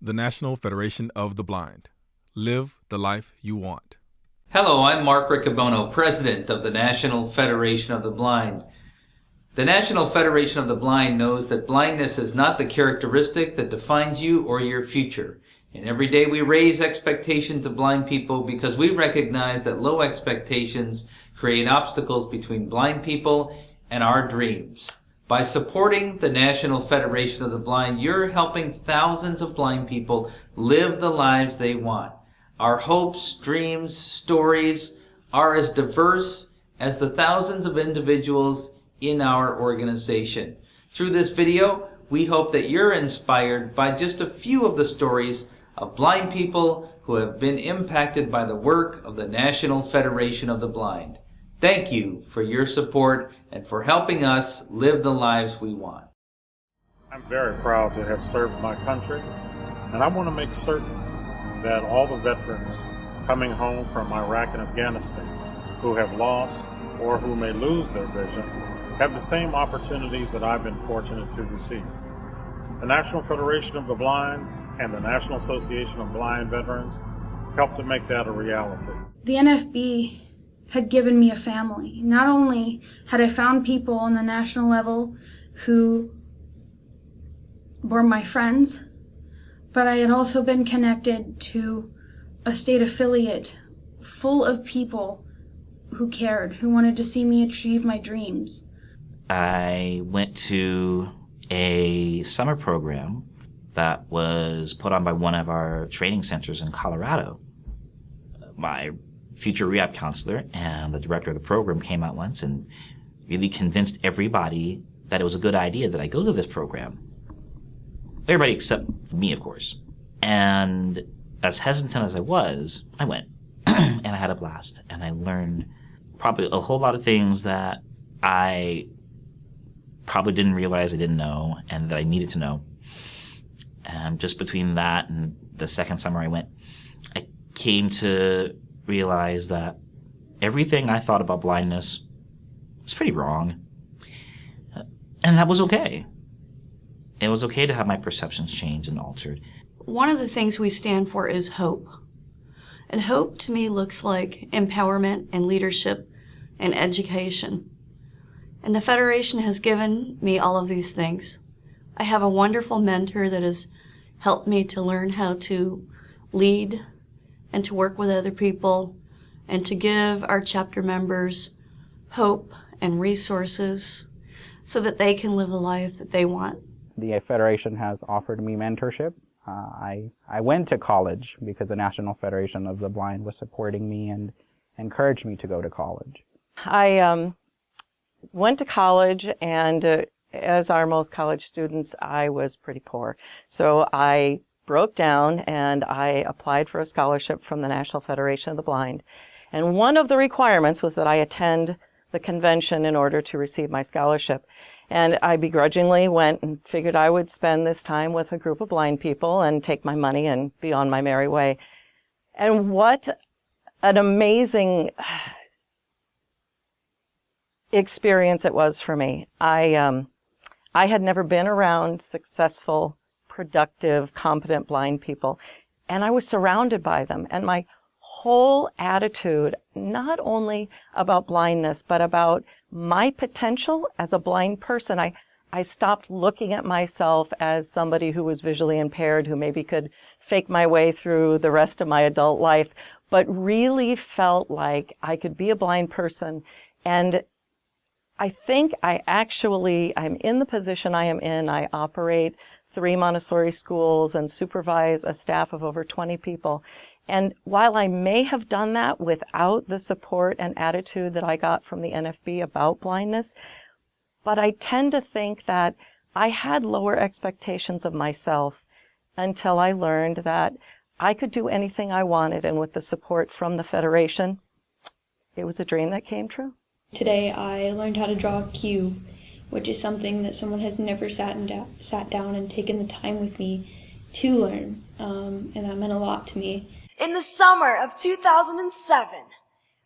the National Federation of the Blind. Live the life you want. Hello, I'm Mark Riccobono, President of the National Federation of the Blind. The National Federation of the Blind knows that blindness is not the characteristic that defines you or your future. And every day we raise expectations of blind people because we recognize that low expectations create obstacles between blind people and our dreams. By supporting the National Federation of the Blind, you're helping thousands of blind people live the lives they want. Our hopes, dreams, stories are as diverse as the thousands of individuals in our organization. Through this video, we hope that you're inspired by just a few of the stories of blind people who have been impacted by the work of the National Federation of the Blind. Thank you for your support and for helping us live the lives we want. I'm very proud to have served my country, and I want to make certain that all the veterans coming home from Iraq and Afghanistan who have lost or who may lose their vision have the same opportunities that I've been fortunate to receive. The National Federation of the Blind and the National Association of Blind Veterans help to make that a reality. The NFB had given me a family. Not only had I found people on the national level who were my friends, but I had also been connected to a state affiliate full of people who cared, who wanted to see me achieve my dreams. I went to a summer program that was put on by one of our training centers in Colorado. My future rehab counselor and the director of the program came out once and really convinced everybody that it was a good idea that I go to this program. Everybody except me, of course. And as hesitant as I was, I went. And I had a blast. And I learned probably a whole lot of things that I probably didn't realize I didn't know and that I needed to know. And just between that and the second summer I went, I came to realize that everything I thought about blindness was pretty wrong. And that was okay. It was okay to have my perceptions changed and altered. One of the things we stand for is hope. And hope to me looks like empowerment and leadership and education. And the Federation has given me all of these things. I have a wonderful mentor that has helped me to learn how to lead and to work with other people and to give our chapter members hope and resources so that they can live the life that they want. The Federation has offered me mentorship. I went to college because the National Federation of the Blind was supporting me and encouraged me to go to college. I went to college, and as are most college students, I was pretty poor. So I broke down and I applied for a scholarship from the National Federation of the Blind. And one of the requirements was that I attend the convention in order to receive my scholarship. And I begrudgingly went and figured I would spend this time with a group of blind people and take my money and be on my merry way. And what an amazing experience it was for me. I had never been around successful, productive, competent blind people, and I was surrounded by them. And my whole attitude, not only about blindness, but about my potential as a blind person, I stopped looking at myself as somebody who was visually impaired, who maybe could fake my way through the rest of my adult life, but really felt like I could be a blind person. And I think I'm in the position I am in. I operate 3 Montessori schools and supervise a staff of over 20 people. And while I may have done that without the support and attitude that I got from the NFB about blindness, but I tend to think that I had lower expectations of myself until I learned that I could do anything I wanted. And with the support from the Federation, it was a dream that came true. Today I learned how to draw a cube, which is something that someone has never sat down and taken the time with me to learn, and that meant a lot to me. In the summer of 2007,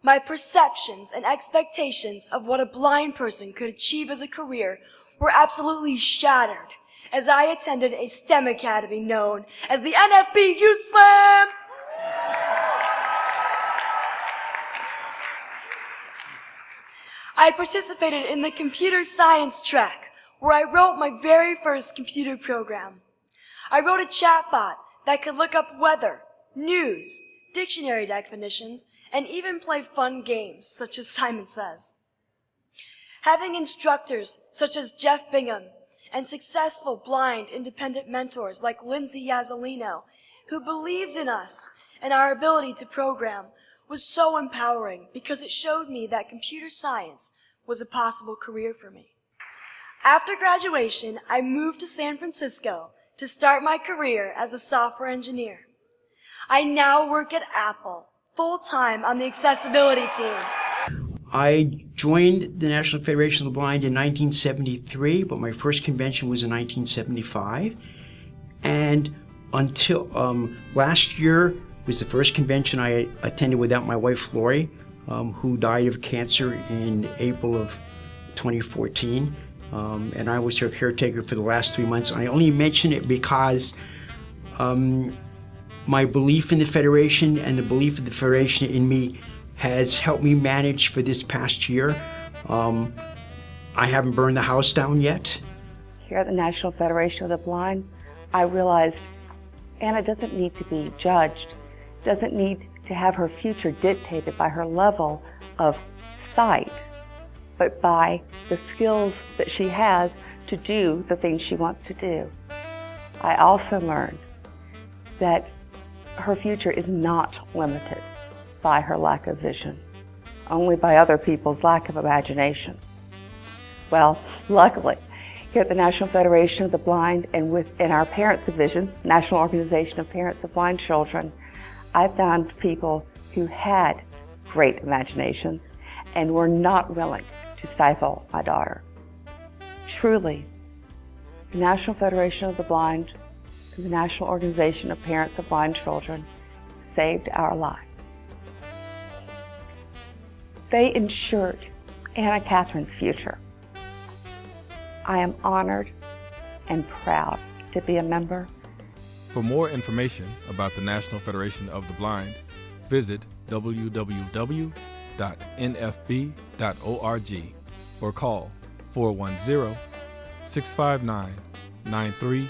my perceptions and expectations of what a blind person could achieve as a career were absolutely shattered as I attended a STEM academy known as the NFB Youth Slam. I participated in the computer science track, where I wrote my very first computer program. I wrote a chatbot that could look up weather, news, dictionary definitions, and even play fun games, such as Simon Says. Having instructors such as Jeff Bingham and successful blind independent mentors like Lindsay Yazzolino, who believed in us and our ability to program, was so empowering because it showed me that computer science was a possible career for me. After graduation, I moved to San Francisco to start my career as a software engineer. I now work at Apple, full-time on the accessibility team. I joined the National Federation of the Blind in 1973, but my first convention was in 1975. And until last year was the first convention I attended without my wife, Lori, who died of cancer in April of 2014. And I was her caretaker for the last 3 months. I only mention it because my belief in the Federation and the belief of the Federation in me has helped me manage for this past year. I haven't burned the house down yet. Here at the National Federation of the Blind, I realized Anna doesn't need to be judged, doesn't need to have her future dictated by her level of sight, but by the skills that she has to do the things she wants to do. I also learned that her future is not limited by her lack of vision, only by other people's lack of imagination. Well, luckily, here at the National Federation of the Blind and within our Parents Division, National Organization of Parents of Blind Children, I found people who had great imaginations and were not willing to stifle my daughter. Truly, the National Federation of the Blind and the National Organization of Parents of Blind Children saved our lives. They ensured Anna Catherine's future. I am honored and proud to be a member. For more information about the National Federation of the Blind, visit www.nfb.org or call 410-659-9314.